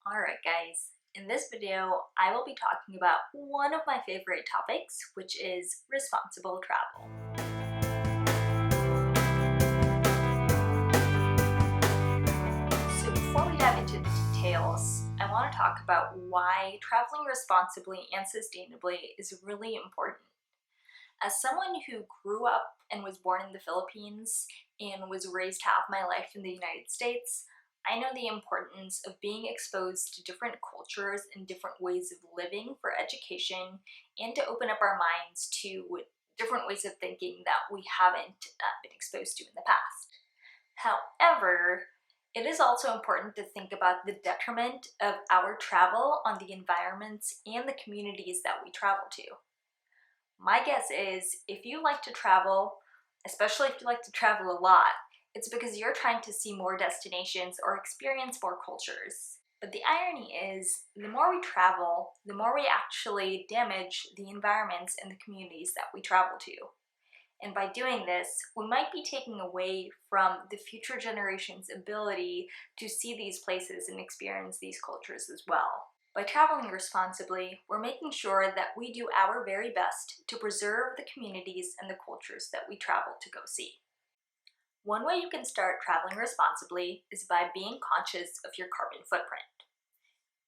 Alright guys, in this video I will be talking about one of my favorite topics, which is responsible travel. So before we dive into the details, I want to talk about why traveling responsibly and sustainably is really important. As someone who grew up and was born in the Philippines and was raised half my life in the United States, I know the importance of being exposed to different cultures and different ways of living for education and to open up our minds to different ways of thinking that we haven't been exposed to in the past. However, it is also important to think about the detriment of our travel on the environments and the communities that we travel to. My guess is if you like to travel, especially if you like to travel a lot, it's because you're trying to see more destinations or experience more cultures. But the irony is, the more we travel, the more we actually damage the environments and the communities that we travel to. And by doing this, we might be taking away from the future generations' ability to see these places and experience these cultures as well. By traveling responsibly, we're making sure that we do our very best to preserve the communities and the cultures that we travel to go see. One way you can start traveling responsibly is by being conscious of your carbon footprint.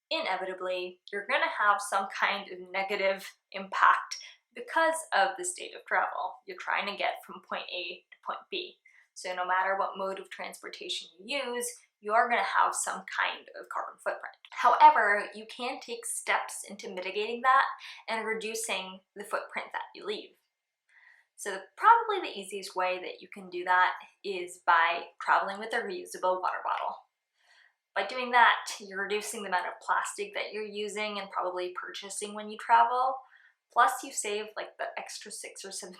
Inevitably, you're going to have some kind of negative impact because of the state of travel. You're trying to get from point A to point B. So no matter what mode of transportation you use, you're going to have some kind of carbon footprint. However, you can take steps into mitigating that and reducing the footprint that you leave. So probably the easiest way that you can do that is by traveling with a reusable water bottle. By doing that, you're reducing the amount of plastic that you're using and probably purchasing when you travel. Plus you save like the extra $6 or $7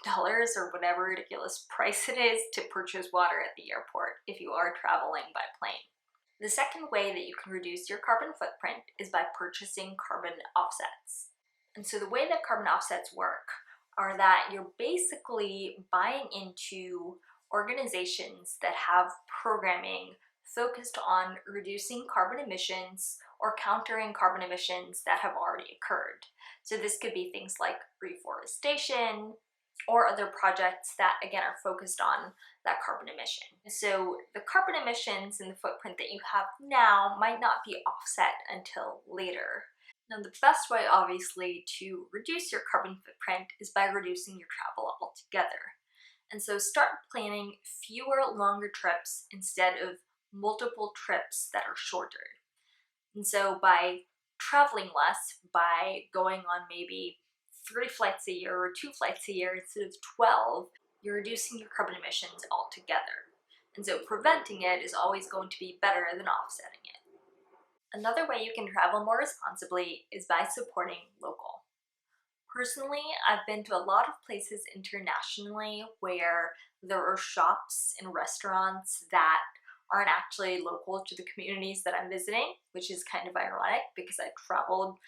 or whatever ridiculous price it is to purchase water at the airport if you are traveling by plane. The second way that you can reduce your carbon footprint is by purchasing carbon offsets. And so the way that carbon offsets work are that you're basically buying into organizations that have programming focused on reducing carbon emissions or countering carbon emissions that have already occurred. So this could be things like reforestation or other projects that again are focused on that carbon emission. So the carbon emissions and the footprint that you have now might not be offset until later. Now the best way obviously to reduce your carbon footprint is by reducing your travel altogether. And so start planning fewer longer trips instead of multiple trips that are shorter. And so by traveling less, by going on maybe 3 flights a year or 2 flights a year instead of 12, you're reducing your carbon emissions altogether. And so preventing it is always going to be better than offsetting it. Another way you can travel more responsibly is by supporting local. Personally, I've been to a lot of places internationally where there are shops and restaurants that aren't actually local to the communities that I'm visiting, which is kind of ironic because I traveled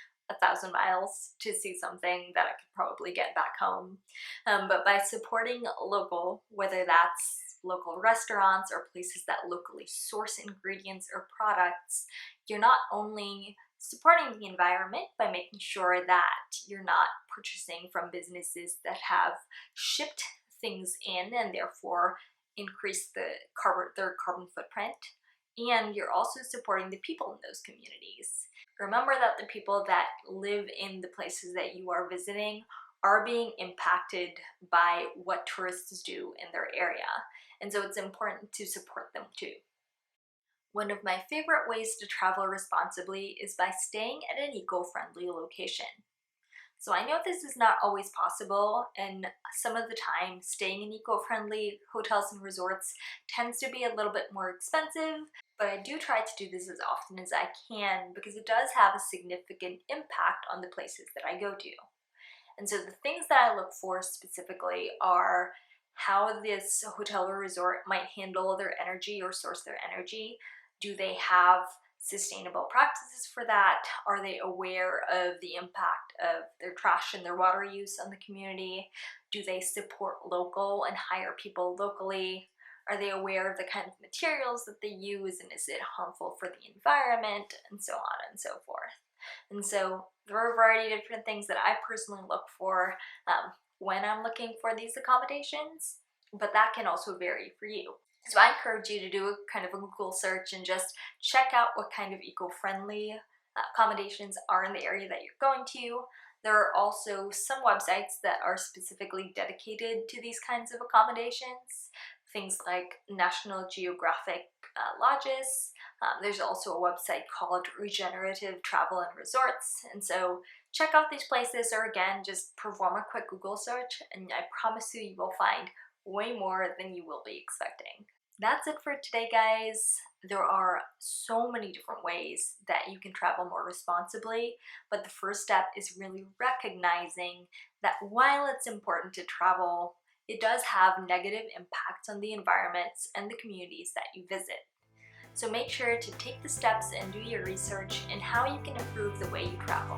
1,000 miles to see something that I could probably get back home. But by supporting local, whether that's local restaurants or places that locally source ingredients or products, you're not only supporting the environment by making sure that you're not purchasing from businesses that have shipped things in and therefore increase their carbon footprint, and you're also supporting the people in those communities. Remember that the people that live in the places that you are visiting are being impacted by what tourists do in their area, and so it's important to support them too. One of my favorite ways to travel responsibly is by staying at an eco-friendly location. So I know this is not always possible, and some of the time staying in eco-friendly hotels and resorts tends to be a little bit more expensive, but I do try to do this as often as I can because it does have a significant impact on the places that I go to. And so the things that I look for specifically are how this hotel or resort might handle their energy or source their energy. Do they have sustainable practices for that? Are they aware of the impact of their trash and their water use on the community? Do they support local and hire people locally? Are they aware of the kind of materials that they use, and is it harmful for the environment, and so on and so forth. And so there are a variety of different things that I personally look for when I'm looking for these accommodations, but that can also vary for you. So I encourage you to do a kind of a Google search and just check out what kind of eco-friendly accommodations are in the area that you're going to. There are also some websites that are specifically dedicated to these kinds of accommodations, things like National Geographic Lodges. There's also a website called Regenerative Travel and Resorts, and so check out these places, or again, just perform a quick Google search, and I promise you, you will find way more than you will be expecting. That's it for today, guys. There are so many different ways that you can travel more responsibly, but the first step is really recognizing that while it's important to travel, it does have negative impacts on the environments and the communities that you visit. So make sure to take the steps and do your research in how you can improve the way you travel.